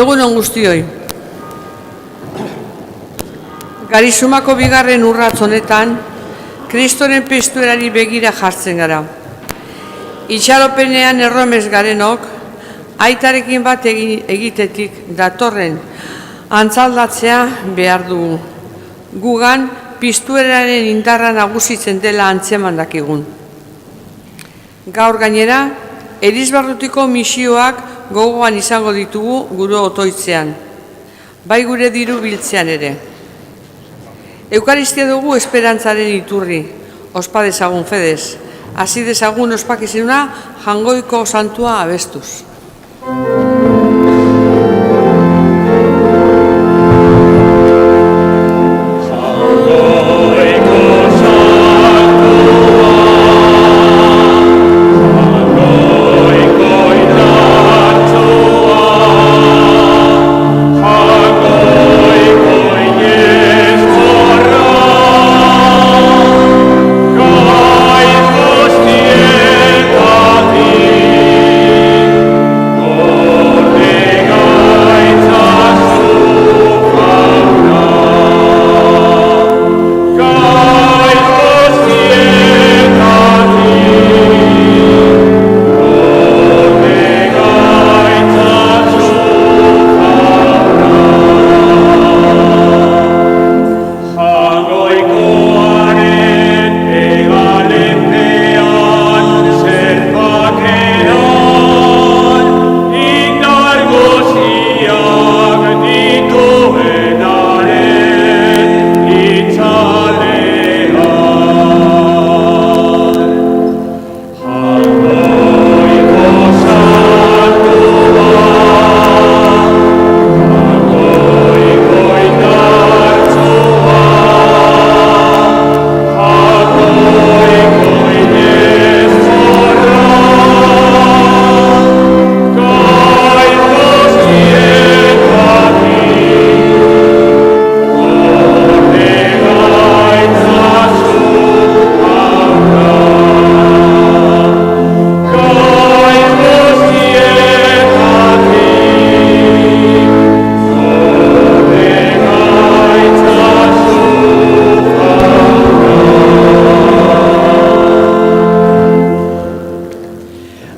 Egun on guztioi. Garizumako bigarren urrats honetan, Kristoren piztuerari begira jartzen gara. Itxaropenean erromez garenok, aitarekin bat egitetik datorren antzaldatzea behar dugu. Gugan, piztueraren indarra nagusitzen dela antzeman dakigun. Gaur gainera, Erizbarrutiko misioak gogoan izango ditugu gure otoitzean, bai gure diru biltzean ere. Eukaristia dugu esperantzaren iturri, ospa dezagun fedez, hasi dezagun ospakizuna Jangoiko santua abestuz.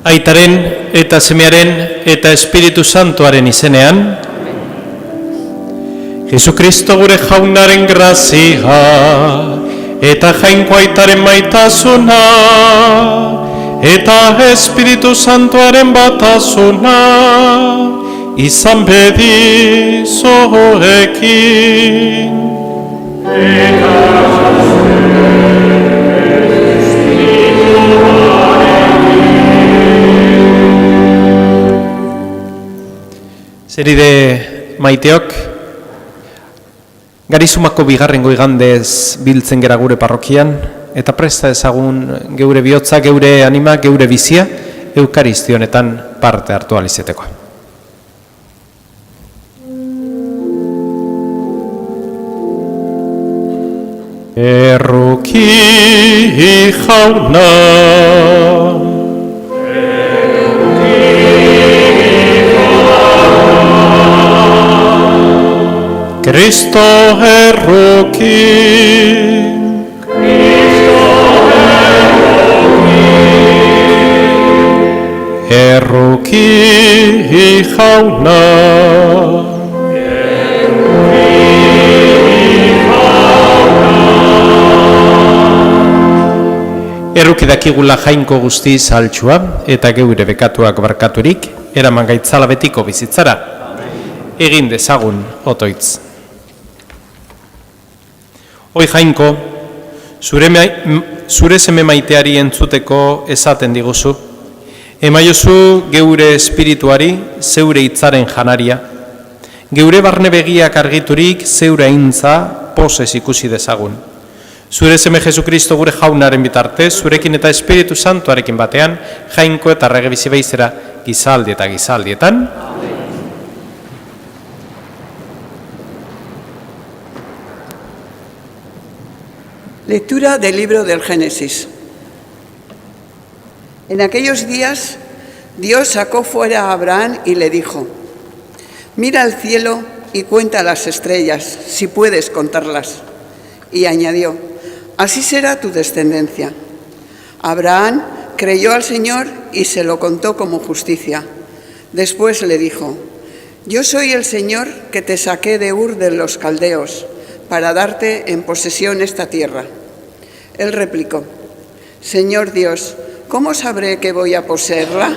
Aitaren eta Semearen eta Espiritu Santuaren izenean, Jesukristo gure jaunaren grazia eta Jainko Aitaren maitasuna eta Espiritu Santuaren batasuna izan bedi zoekin. Zeride maiteok, Garizumako bigarrengo igandez biltzen gera gure parrokian, eta presta ezagun geure bihotza, geure anima, geure bizia, Eukaristionetan parte hartu alizeteko. Erruki jauna, Kristo erruki, erruki jauna, erruki dakigula Jainko guztiz altxua eta geure bekatuak barkaturik eraman gaitzala betiko bizitzara. Egin dezagun otoitz. Hoi Jainko, zure seme maiteari entzuteko esaten diguzu, emaiozu geure espirituari zeure hitzaren janaria, geure barne begiak argiturik zeure aintza posez ikusi dezagun. Zure seme Jesukristo gure jaunaren bitartez, zurekin eta Espiritu Santuarekin batean, Jainko eta Rege bizi beizera gizaldi eta gizaldietan. Lectura del libro del Génesis. En aquellos días, Dios sacó fuera a Abraham y le dijo: Mira al cielo y cuenta las estrellas, si puedes contarlas. Y añadió, así será tu descendencia. Abraham creyó al Señor y se lo contó como justicia. Después le dijo, yo soy el Señor que te saqué de Ur de los Caldeos para darte en posesión esta tierra. Él replicó, Señor Dios, ¿cómo sabré que voy a poseerla?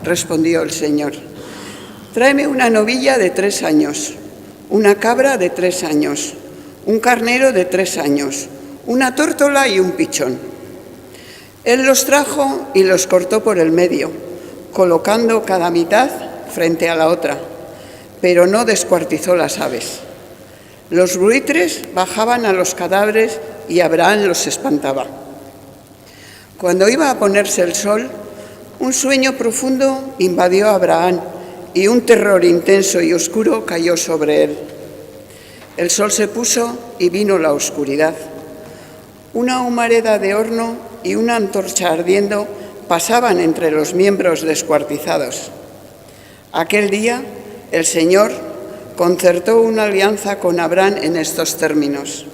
Respondió el Señor, tráeme una novilla de 3 años, una cabra de 3 años, un carnero de 3 años, una tórtola y un pichón. Él los trajo y los cortó por el medio, colocando cada mitad frente a la otra, pero no descuartizó las aves. Los buitres bajaban a los cadáveres y Abraham los espantaba. Cuando iba a ponerse el sol, un sueño profundo invadió a Abraham y un terror intenso y oscuro cayó sobre él. El sol se puso y vino la oscuridad. Una humareda de horno y una antorcha ardiendo pasaban entre los miembros descuartizados. Aquel día, el Señor concertó una alianza con Abraham en estos términos.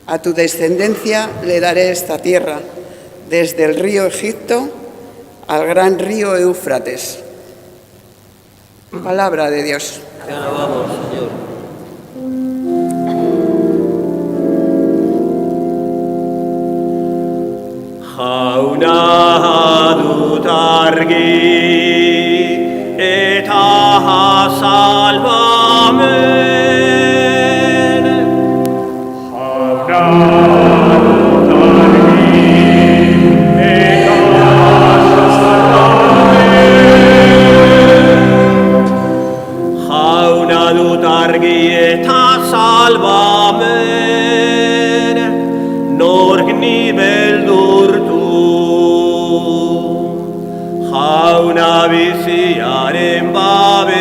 A tu descendencia le daré esta tierra, desde el río Egipto al gran río Éufrates. Palabra de Dios. Te alabamos, Señor. Jauna dut argi eta salvamen. Jauna dut argi eta salvamen. Jauna dut argi eta salvamen. Nork ni beldurtu. Jauna biziaren babes,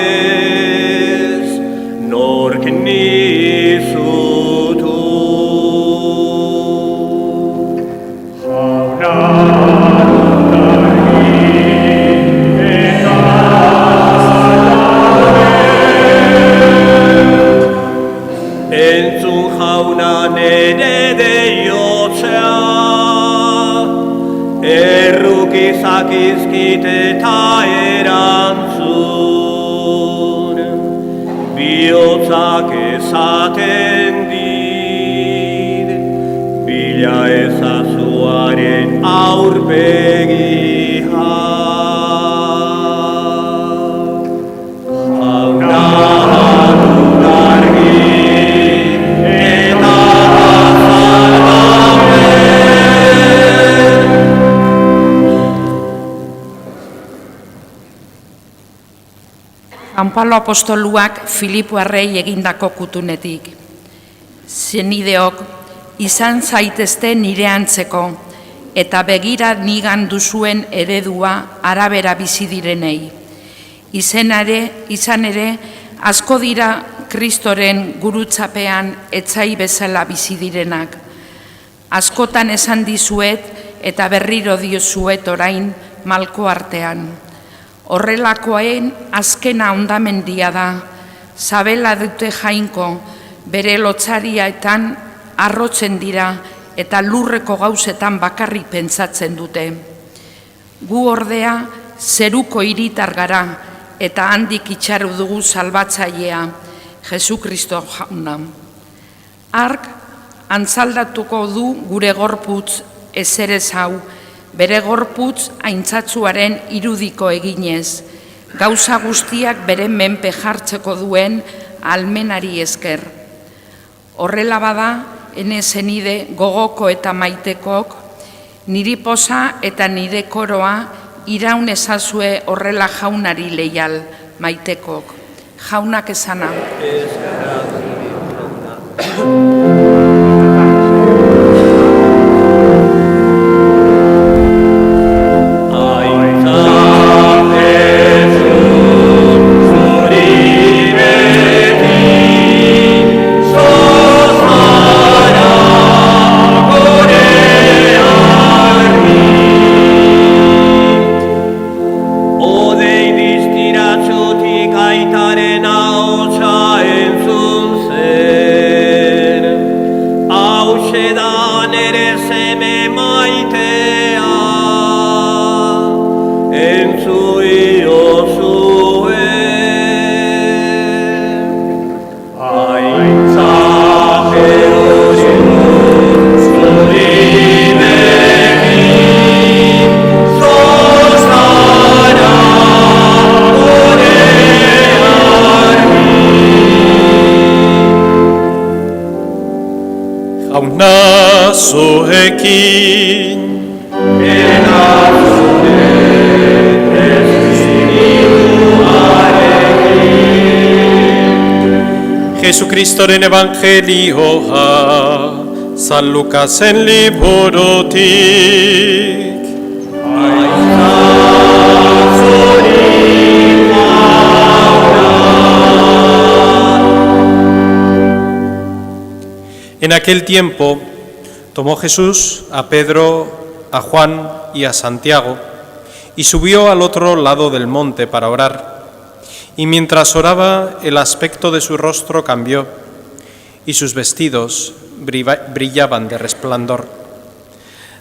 nork nizutu. Jauna dutargi eta salvamen. Entzun jauna nere deiotzea, errukizak izkit eta erantzun, bihotzak esaten dit, bila ezazuaren aurpegia. Jauna dut argi eta San Pablo apostoluak Filipoarrei egindako kutunetik. Zenideok, izan zaitezte nire antzeko, eta begira nigan duzuen eredua arabera bizi direnei. Izan ere, asko dira Kristoren gurutzapean etzai bezala bizi direnak. Askotan esan dizuet eta berriro diozuet orain malko artean. Horrelakoen azkena hondamendia da, sabela dute jainko, bere lotzarietan arrotzen dira eta lurreko gauzetan bakarrik pentsatzen dute. Gu ordea zeruko hiritar gara eta handik itxaru dugu salbatzailea, Jesukristo jauna. Hark antzaldatuko du gure gorputz ezerez hau, bere gorputz aintzatsuaren irudiko eginez, gauza guztiak bere menpe jartzeko duen almenari esker. Horrela bada, ene zenide gogoko eta maitekok, niri posa eta nire koroa iraun ezazue horrela jaunari leial maitekok. Jaunak esana. Odei distiratzutik aitaren hauxe da nere seme maitea, entzuiozue. Aintzaje hori zuri begin, zozara gure argi. Jauna zoekin, Jesucristoren evangelioa, San Lukasen liburutik. En aquel tiempo tomó Jesús a Pedro, a Juan y a Santiago y subió al otro lado del monte para orar. Y mientras oraba, el aspecto de su rostro cambió y sus vestidos brillaban de resplandor.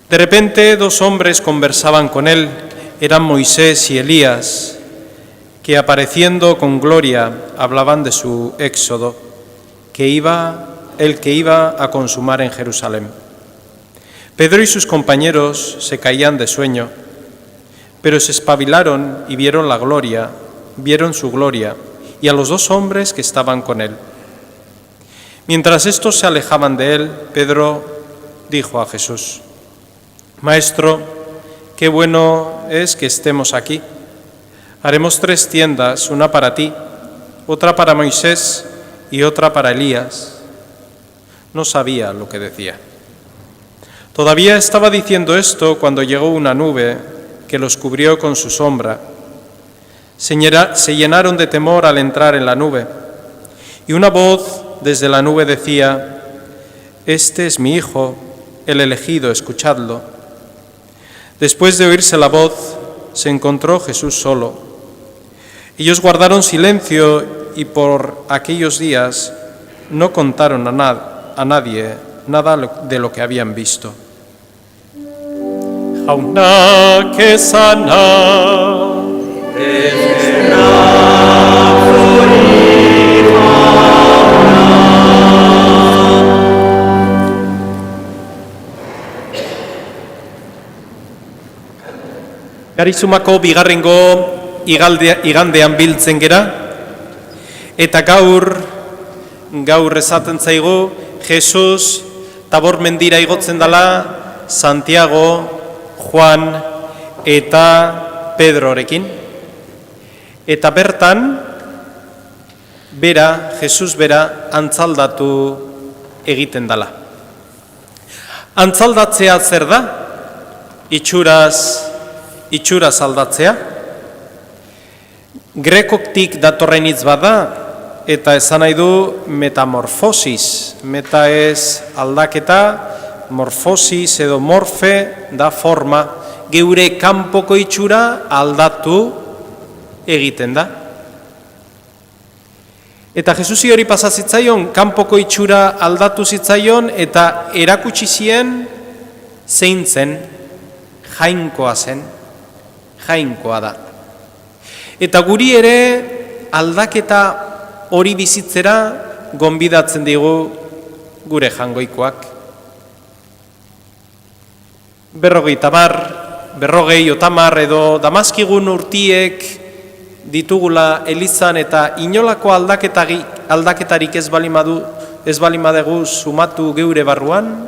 De repente, dos hombres conversaban con él, eran Moisés y Elías, que apareciendo con gloria hablaban de su éxodo, el que iba a consumar en Jerusalén. Pedro y sus compañeros se caían de sueño, pero se espabilaron y vieron su gloria y a los dos hombres que estaban con él. Mientras estos se alejaban de él, Pedro dijo a Jesús: Maestro, qué bueno es que estemos aquí. Haremos 3 tiendas, una para ti, otra para Moisés y otra para Elías. No sabía lo que decía. Todavía estaba diciendo esto cuando llegó una nube que los cubrió con su sombra. Se llenaron de temor al entrar en la nube, y una voz desde la nube decía: Este es mi Hijo, el elegido, escuchadlo. Después de oírse la voz, se encontró Jesús solo. Ellos guardaron silencio y por aquellos días no contaron a nadie nada de lo que habían visto. Jauna que sana, Karizumako bigarrengo igandean biltzen gera, eta gaur esaten zaigu Jesus Tabor mendira igotzen dela Santiago, Juan eta Pedrorekin. Eta bertan, Jesus bera antzaldatu egiten dela. Antzaldatzea zer da? Itxuraz aldatzea. Grekoktik datorren hitz bada, eta esan nahi du metamorfosis. Meta ez aldaketa, morfosis edo morfe da forma. Geure kanpoko itxura aldatu egiten da. Eta Jesusi hori pasa zitzaion, kanpoko itxura aldatu zitzaion, eta erakutsi zien zein zen, jainkoa zen, jainkoa da. Eta guri ere aldaketa hori bizitzera gonbidatzen digu gure jangoikoak. 50 edo damaskigun urtiek ditugula elizan eta inolako aldaketarik ez balimadegu sumatu geure barruan,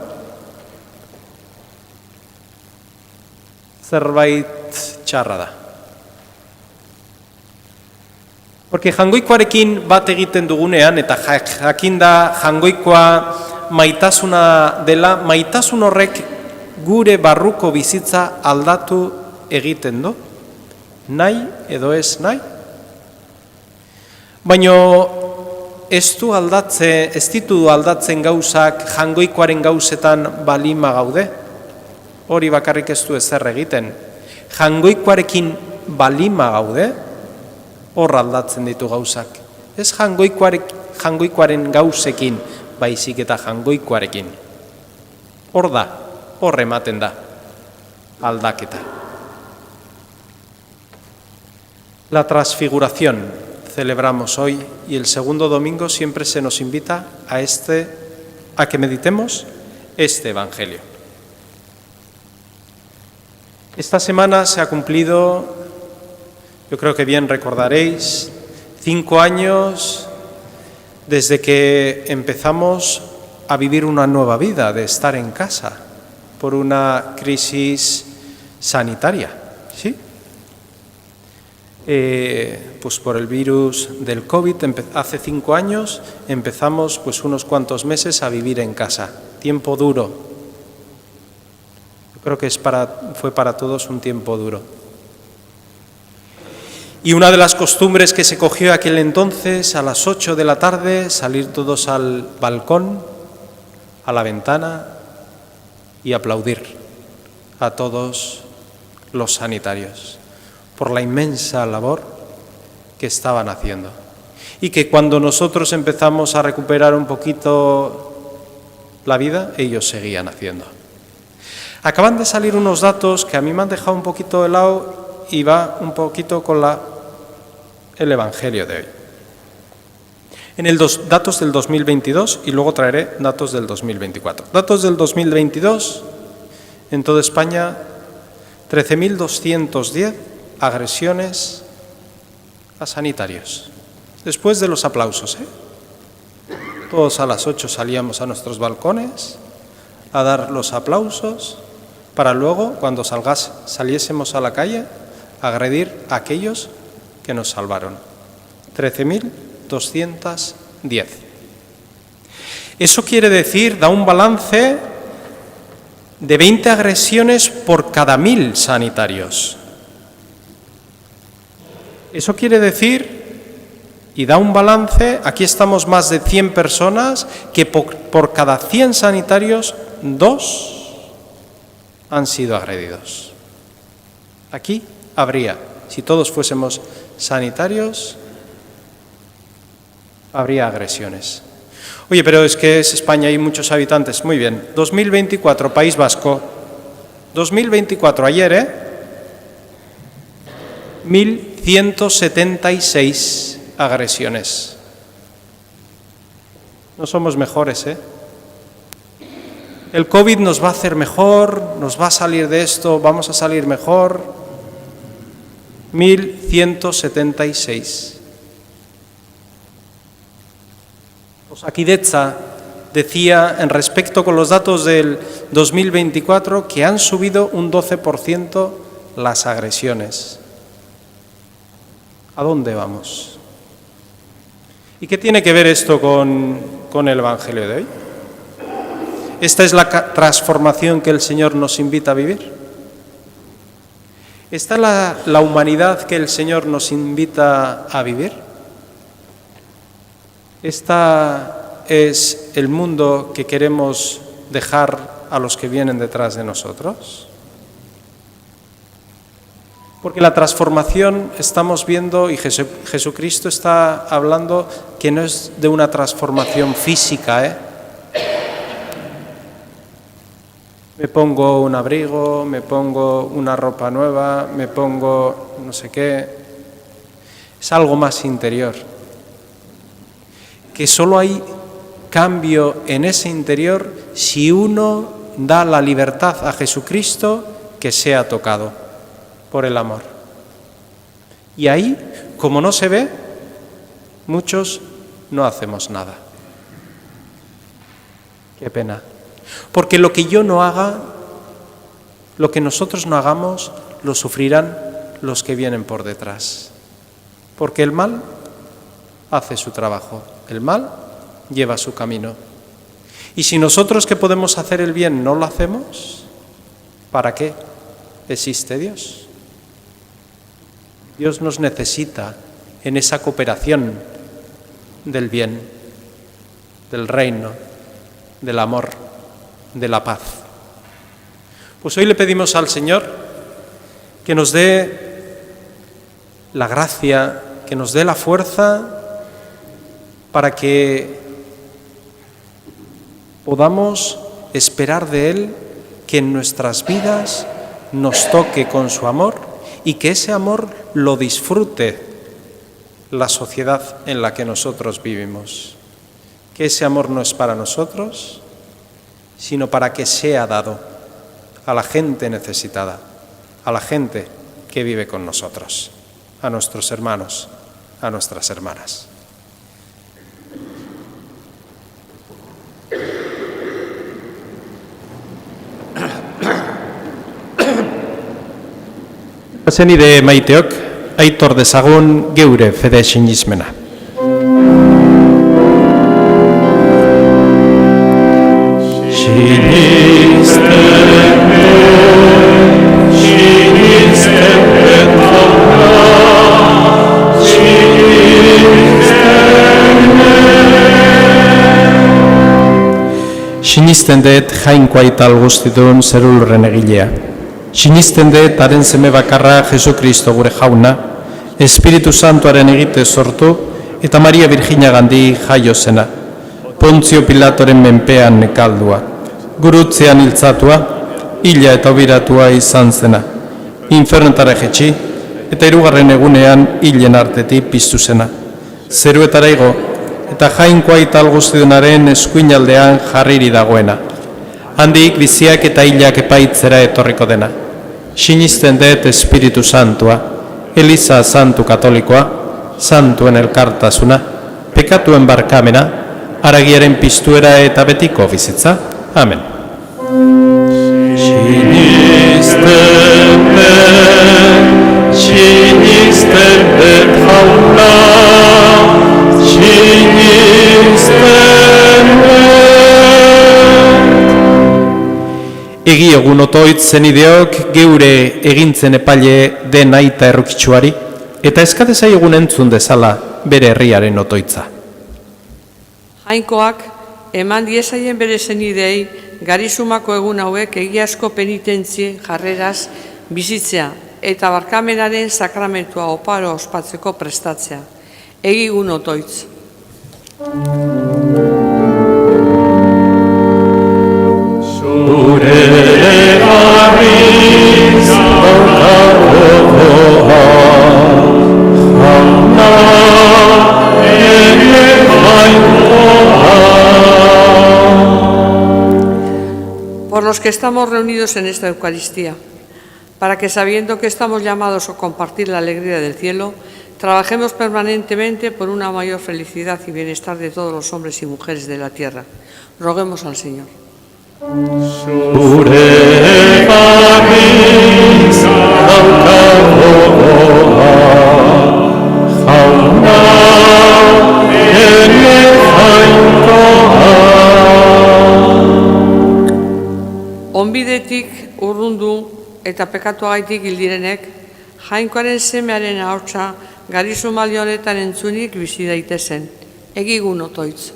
zerbait txarra da. Porque jangoikoarekin bat egiten dugunean, eta jakinda jangoikoa maitasuna dela, maitasun horrek gure barruko bizitza aldatu egiten du, nahi edo ez nahi. Baina ez ditu aldatzen gauzak jangoikoaren gauzetan balima gaude. Hori bakarrik ez du ezer egiten. Jangoikoarekin balima gaude, hor aldatzen ditu gauzak. Ez jangoikoaren gauzekin, baizik eta jangoikoarekin. hor ematen da aldaketa. La transfiguración celebramos hoy y el segundo domingo siempre se nos invita a que meditemos este Evangelio. Esta semana se ha cumplido, yo creo que bien recordaréis, 5 años desde que empezamos a vivir una nueva vida, de estar en casa por una crisis sanitaria, ¿sí? Pues por el virus del COVID, hace 5 años empezamos pues unos cuantos meses a vivir en casa. Tiempo duro. Yo creo que fue para todos un tiempo duro. Y una de las costumbres que se cogió aquel entonces, a las 8 de la tarde, salir todos al balcón, a la ventana y aplaudir a todos los sanitarios por la inmensa labor que estaban haciendo. Y que cuando nosotros empezamos a recuperar un poquito la vida, ellos seguían haciendo. Acaban de salir unos datos que a mí me han dejado un poquito helado y va un poquito con el Evangelio de hoy. Datos del 2022 y luego traeré datos del 2024. Datos del 2022, en toda España, 13.210 agresiones a sanitarios. Después de los aplausos, todos a las 8 salíamos a nuestros balcones a dar los aplausos para luego, cuando saliésemos a la calle, agredir a aquellos que nos salvaron. 13.210. Eso quiere decir, da un balance de 20 agresiones por cada 1.000 sanitarios. Eso quiere decir, y da un balance, aquí estamos más de 100 personas, que por cada 100 sanitarios, 2 han sido agredidos. Aquí habría, si todos fuésemos sanitarios, habría agresiones. Oye, pero es que es España, hay muchos habitantes. Muy bien. 2024, País Vasco. 2024, ayer, 1.176 agresiones. No somos mejores, El COVID nos va a hacer mejor, nos va a salir de esto, vamos a salir mejor. 1.176. Osakidetza decía, en respecto con los datos del 2024, que han subido un 12% las agresiones. ¿A dónde vamos? ¿Y qué tiene que ver esto con el Evangelio de hoy? ¿Esta es la transformación que el Señor nos invita a vivir? ¿Esta es la humanidad que el Señor nos invita a vivir? ¿Esta es el mundo que queremos dejar a los que vienen detrás de nosotros? Porque la transformación estamos viendo, y Jesucristo está hablando que no es de una transformación física, Me pongo un abrigo, me pongo una ropa nueva, me pongo no sé qué. Es algo más interior. Que solo hay cambio en ese interior si uno da la libertad a Jesucristo que sea tocado por el amor. Y ahí, como no se ve, muchos no hacemos nada. Qué pena. Porque lo que yo no haga, lo que nosotros no hagamos, lo sufrirán los que vienen por detrás. Porque el mal hace su trabajo, el mal lleva su camino. Y si nosotros que podemos hacer el bien no lo hacemos, ¿para qué existe Dios? Dios nos necesita en esa cooperación del bien, del reino, del amor, de la paz. Pues hoy le pedimos al Señor que nos dé la gracia, que nos dé la fuerza para que podamos esperar de Él que en nuestras vidas nos toque con su amor y que ese amor lo disfrute la sociedad en la que nosotros vivimos. Que ese amor no es para nosotros, sino para que sea dado a la gente necesitada, a la gente que vive con nosotros, a nuestros hermanos, a nuestras hermanas. Zenide maiteok, aitor dezagun geure fede sinismena. Sinisten dut jainkoa ital guztitun zerulurren egilea. Sinisten dut haren seme bakarra Jesu Kristo gure jauna, Espiritu Santuaren egite sortu eta Maria Virginia gandi jaio zena. Pontzio Pilatoren menpean nekaldua, gurutzean hiltzatua, hila eta obiratua izan zena. Infernetara jetxi eta 3. egunean hilen artetik piztu zena. Zeruetara igo eta jainkoa ital guztidunaren eskuinaldean jarriri dagoena. Handik biziak eta hilak epaitzera etorriko dena. Sinisten dut Espiritu Santua, Eliza Santu Katolikoa, Santuen elkartasuna, pekatuen barkamena, haragiaren piztuera eta betiko bizitza. Amen. Sinisten dut jauna, Egi egun otoitz zenideok geure egintzen epaile den aita errukitsuari, eta eskatezai egun entzun dezala bere herriaren otoitza. Jainkoak eman diezaien bere zenidei garizumako egun hauek egiazko penitentzie jarreraz bizitzea eta barkamenaren sakramentua oparo ospatzeko prestatzea. Egi egun otoitz. Por los que estamos reunidos en esta Eucaristía, para que sabiendo que estamos llamados a compartir la alegría del cielo, trabajemos permanentemente por una mayor felicidad y bienestar de todos los hombres y mujeres de la tierra. Roguemos al Señor. Onbidetik urrundu eta pekatuagaitik hildirenek, jainkoaren semearen ahotsa garizumali honetan entzunik bizi daitezen. Egigun otoitz.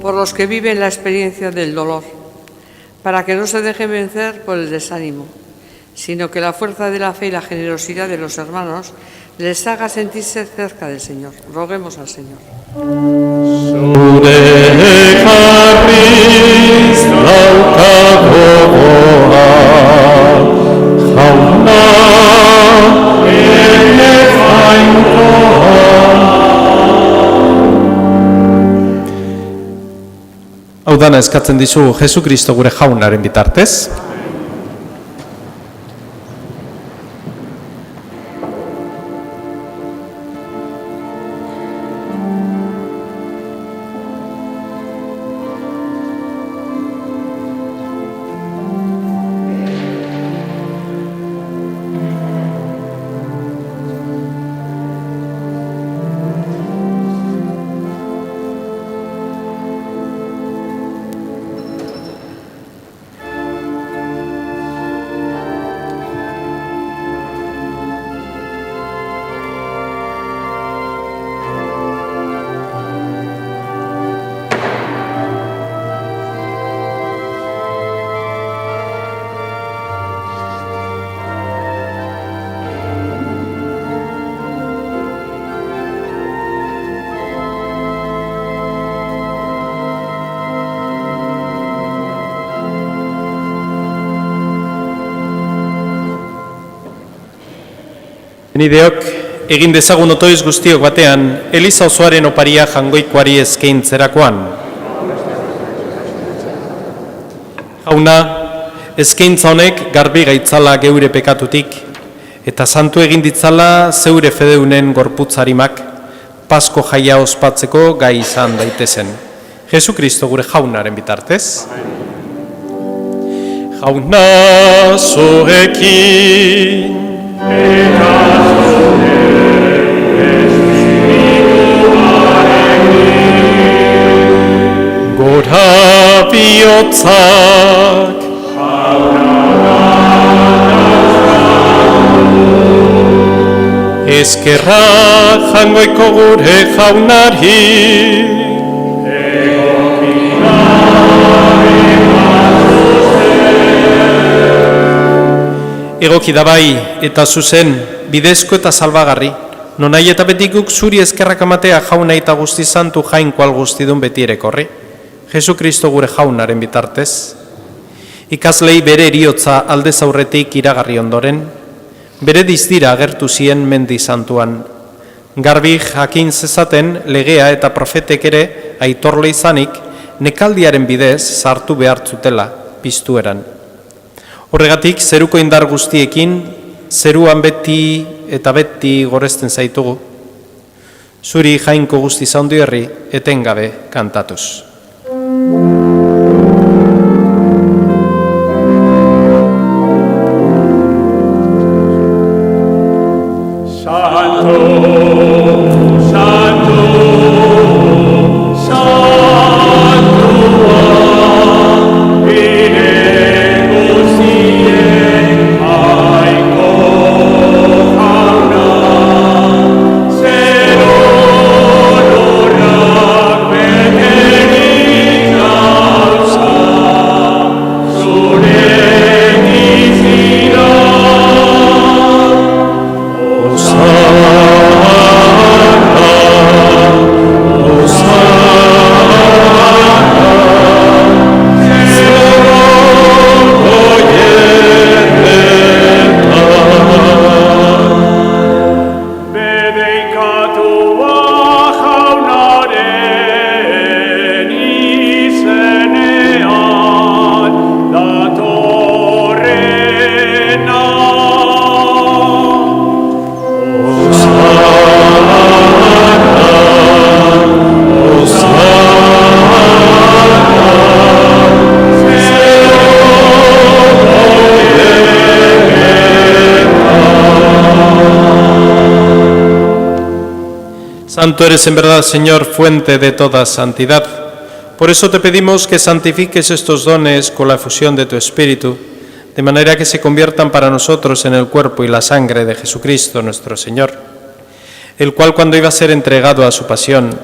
Por los que viven la experiencia del dolor, para que no se dejen vencer por el desánimo, sino que la fuerza de la fe y la generosidad de los hermanos les haga sentirse cerca del Señor. Roguemos al Señor. Hau dana eskatzen dizu Jesu Kristo gure jaunaren bitartez. Benideok, egin dezagun otoiz guztiok batean, Eliza osoaren oparia jangoikoari eskaintzerakoan. Jauna, eskaintza honek garbi gaitzala geure pekatutik, eta santu egin ditzala zeure fedeunen gorputzarimak, Pasko jaia ospatzeko gai izan daitezen. Jesu Kristo gure jaunaren bitartez. Jauna zoekin, gora bihotzak, eskerra jangoiko gure jaunari, egoki da bai eta zuzen, bidezko eta salbagarri, nonai eta betikuk zuri eskerrak amatea jauna eta guzti santu jainkoal guztidun beti ere korri. Jesu Kristo gure jaunaren bitartez. Ikaslei bere eriotza aldez aurretik iragarri ondoren, bere dizdira agertu zien mendi santuan. Garbi jakin zezaten legea eta profetek ere aitorle izanik, nekaldiaren bidez sartu behartzutela piztueran. Horregatik, zeruko indar guztiekin, zeruan beti eta beti goresten zaitugu. Zuri jainko guzti zaundu herri, etengabe kantatuz. Santo eres en verdad, Señor, fuente de toda santidad. Por eso te pedimos que santifiques estos dones con la efusión de tu Espíritu, de manera que se conviertan para nosotros en el cuerpo y la sangre de Jesucristo nuestro Señor, el cual cuando iba a ser entregado a su pasión,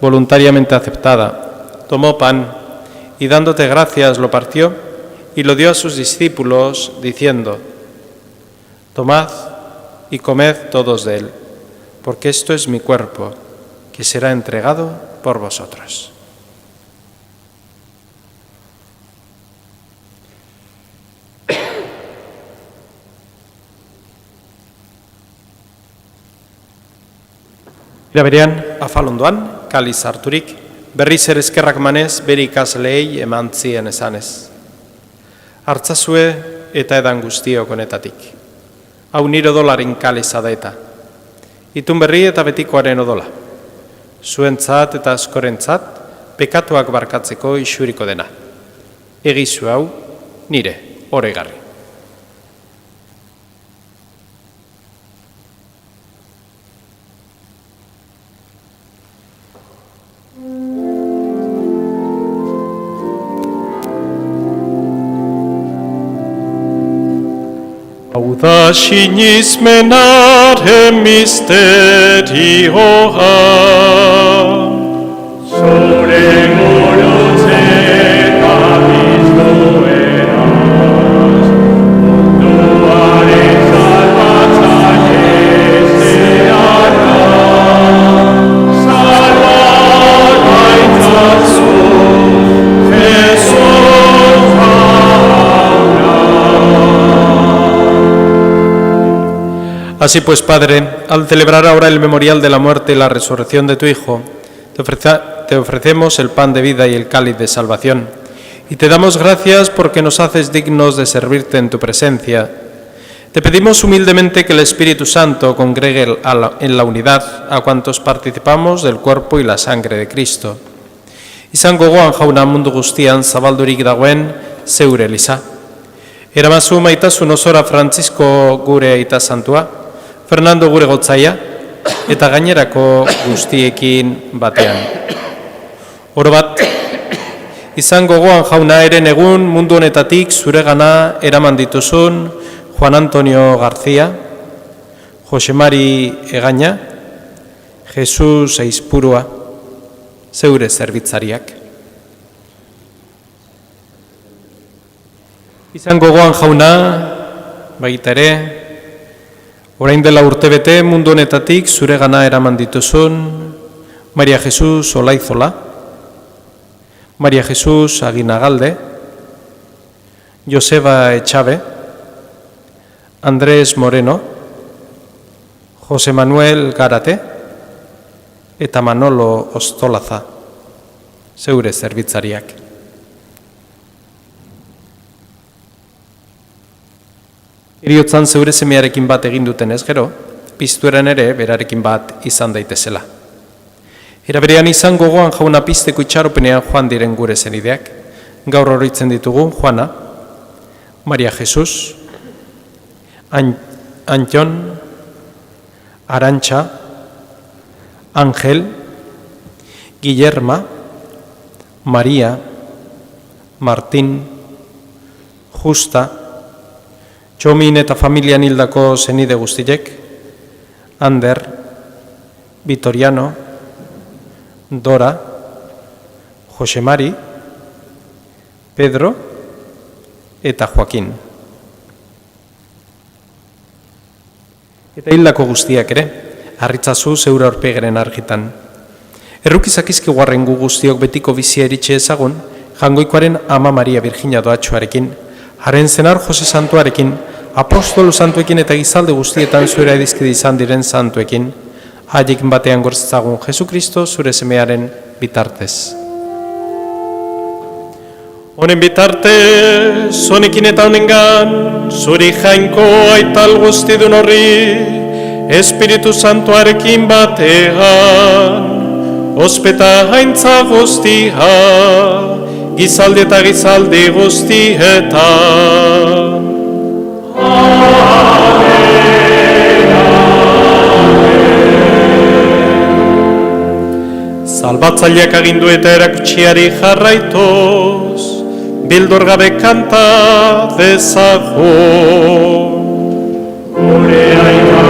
voluntariamente aceptada, tomó pan y dándote gracias lo partió y lo dio a sus discípulos, diciendo: tomad y comed todos de él, porque esto es mi cuerpo, que será entregado por vosotros. Ira berean, afalondoan, kaliz harturik, berriz ere eskerrak manez, bere ikasleei eman zien esanez. Hartzazue eta edan guztiok honetatik. Hau nire odolaren kaliza da eta. Itun berri eta betikoaren odola. Zuentzat eta askorentzat, pekatuak barkatzeko isuriko dena. Egizu hau, nire, oregarri. Hau da sinismenaren misterioa. Zure gorotze eta bizkoeraz, munduaren salbatzaile zeharra, salbar gaitzazu, Jesus jauna. Así pues, Padre, al celebrar ahora el memorial de la muerte y la resurrección de tu Hijo, te ofrecemos el pan de vida y el cáliz de salvación, y te damos gracias porque nos haces dignos de servirte en tu presencia. Te pedimos humildemente que el Espíritu Santo congregue en la unidad a cuantos participamos del cuerpo y la sangre de Cristo. Izan gogoan jauna mundu guztian zabaldurik dagoen zeure eliza. Eramazu maitasun osora Francisco gure aita santua, Fernando gure gotzaia, eta gainerako guztiekin batean. Orobat, izan gogoan jauna eren egun mundu honetatik zuregana eraman dituzun Juan Antonio García, Jose Mari Egaña, Jesus Eizpurua, zeure zerbitzariak. Izan gogoan jauna, baita ere, orain dela urtebete mundu honetatik zuregana eraman dituzun Maria Jesus Olaizola, Maria Jesus Aginagalde, Joseba Etxabe, Andrés Moreno, José Manuel Garate eta Manolo Ostolaza, zeure zerbitzariak. Heriotzan zeure semearekin bat egin duten ez gero, piztueran ere berarekin bat izan daitezela. Era berean izan gogoan jauna pizteko itxaropenean joan diren gure zenideak. Gaur oroitzen ditugu Juana, Maria Jesus, Antxon, Arantxa, Ángel, Guillerma, María, Martín, Justa, Txomin eta familian hildako zenide guztiek, Ander, Vitoriano, Dora, Jose Mari, Pedro eta Joaquín. Eta hildako guztiak ere, harritzazu zeure aurpegaren argitan. Errukizak izkiguarren gu guztiok betiko bizia eritxe ezagun, jangoikoaren Ama Maria Virginia doatxoarekin, haren zenar Jose Santuarekin, apostolu santuekin eta gizalde guztietan zure edizkide izan diren santuekin, haiek batean gortzagun Jesukristo zure semearen bitartez. Honen bitartez, honekin eta honengan, zuri jainko aital guztidun horri, Espiritu Santuarekin batean, ospeta haintza guztia, gizaldi eta gizaldi guztietan. Salbatzaileak agindu eta erakutsiari jarraituz, bildur gabe kanta dezagun. Gure aita,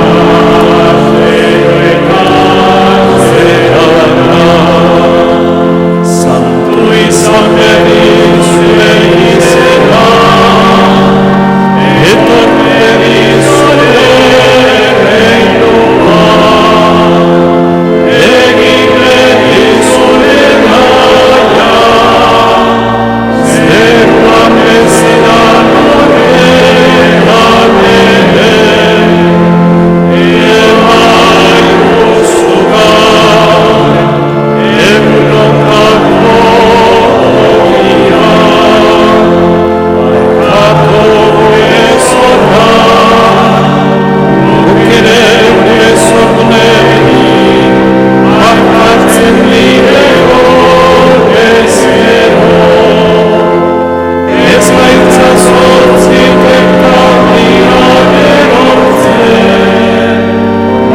santu izan bedin zure izena, etorri bedin zure reinoa, egin bedin zure naia, zeruan bezidan horrean ere, emai guztugan, egunokako ogia, barkatu gure zorra, gukere gure zornei, barkatzen dire horrez gero, ez gaitza zortzik eta dian erortzen,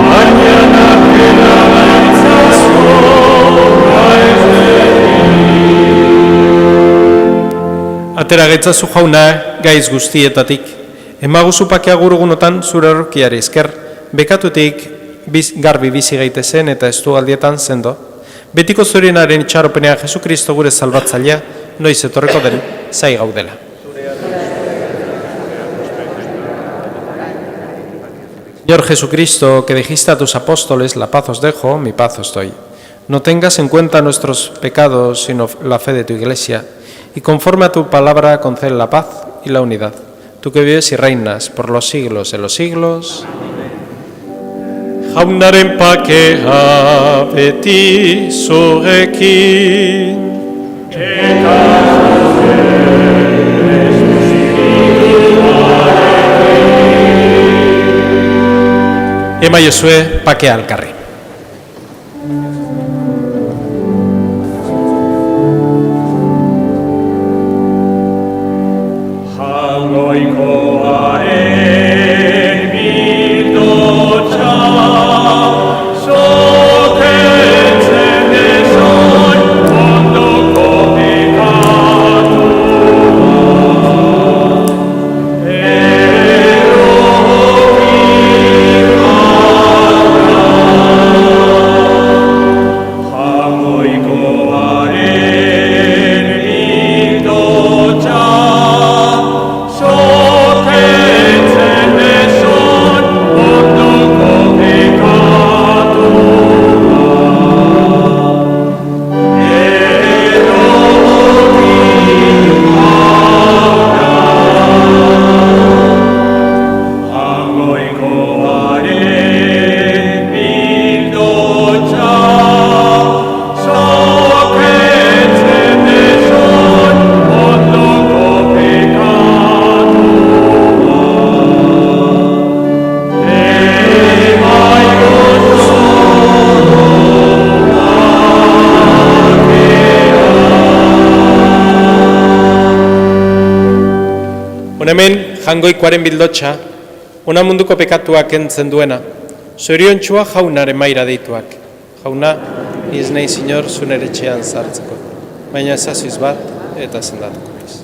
baina nakela gaitza zorra ez Atera gaitzazu jauna gaiz guztietatik, emaguzu pakea gurugunotan zure errokiari esker, bekatutik garbi bizi gaitezen eta estugaldietan sendo, betiko zurienaren itxaropenean Jesukristo gure salbatzailea, noiz etorreko den, zai gaudela. Señor Jesucristo, que dijiste a tus apóstoles, la paz os dejo, mi paz os doy. No tengas en cuenta nuestros pecados, sino la fe de tu Iglesia, y conforme a tu palabra concede la paz y la unidad. Tú que vives y reinas por los siglos de los siglos. Jaunaren pakea beti zurekin. Emaiozue pakea elkarri. Jangoikoaren bildotxa, zoketzen dezon ondoko pekatua. Jangoikoaren bildotxa, zoketzen dezon ondoko pekatua. Jangoikoaren bildotxa, zoketzen dezon ondoko Hemen jangoikoaren bildotxa, ona munduko pekatuak kentzen duena, zoriontxua jaunaren maira deituak. Jauna, ni ez nahi zinor zuen etxean sartzeko, baina ezaziz bat eta zendatuko naiz.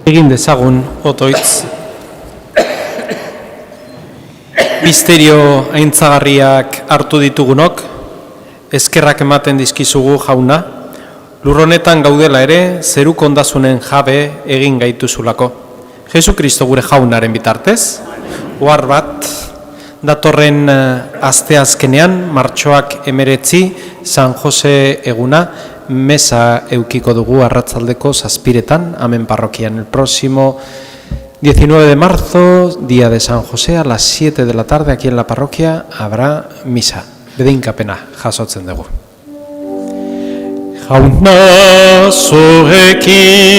Egin dezagun otoitz. Misterio aintzagarriak hartu ditugunok, eskerrak ematen dizkizugu jauna, lurronetan gaudela ere, zeru ondasunen jabe egin gaituzulako. Jesu Kristo gure jaunaren bitartez, ohar bat, datorren asteazkenean, martxoak 19, San Jose eguna, mesa eukiko dugu arratzaldeko 7:00 Amen parroquian. El próximo 19 de marzo, día de San José, a las 7 de la tarde, aquí en la parroquia, habrá misa. Bedeinkapena jasotzen dugu. Jauna zuekin,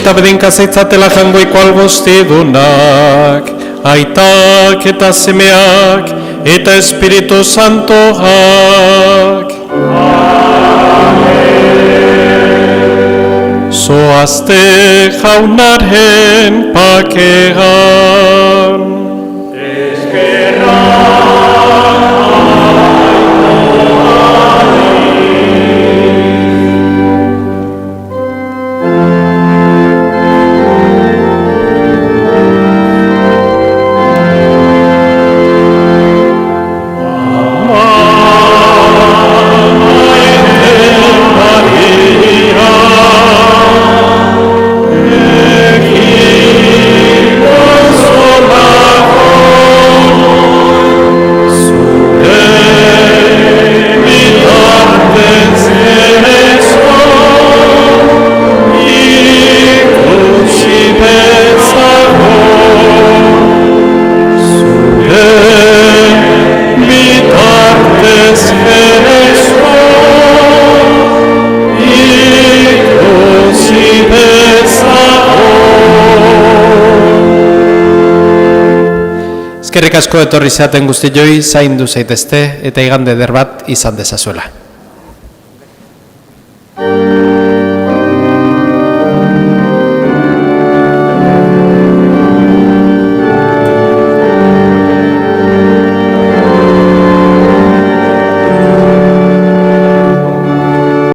eta bedeinka zeitzatela jangoiko algoztidunak, aitak eta semeak, eta Espiritu Santoak. Zoazte jaunaren pakegan. Eskerrik asko etorri zaten guztioi, zaindu zaitezte eta igande eder bat izan dezazuela.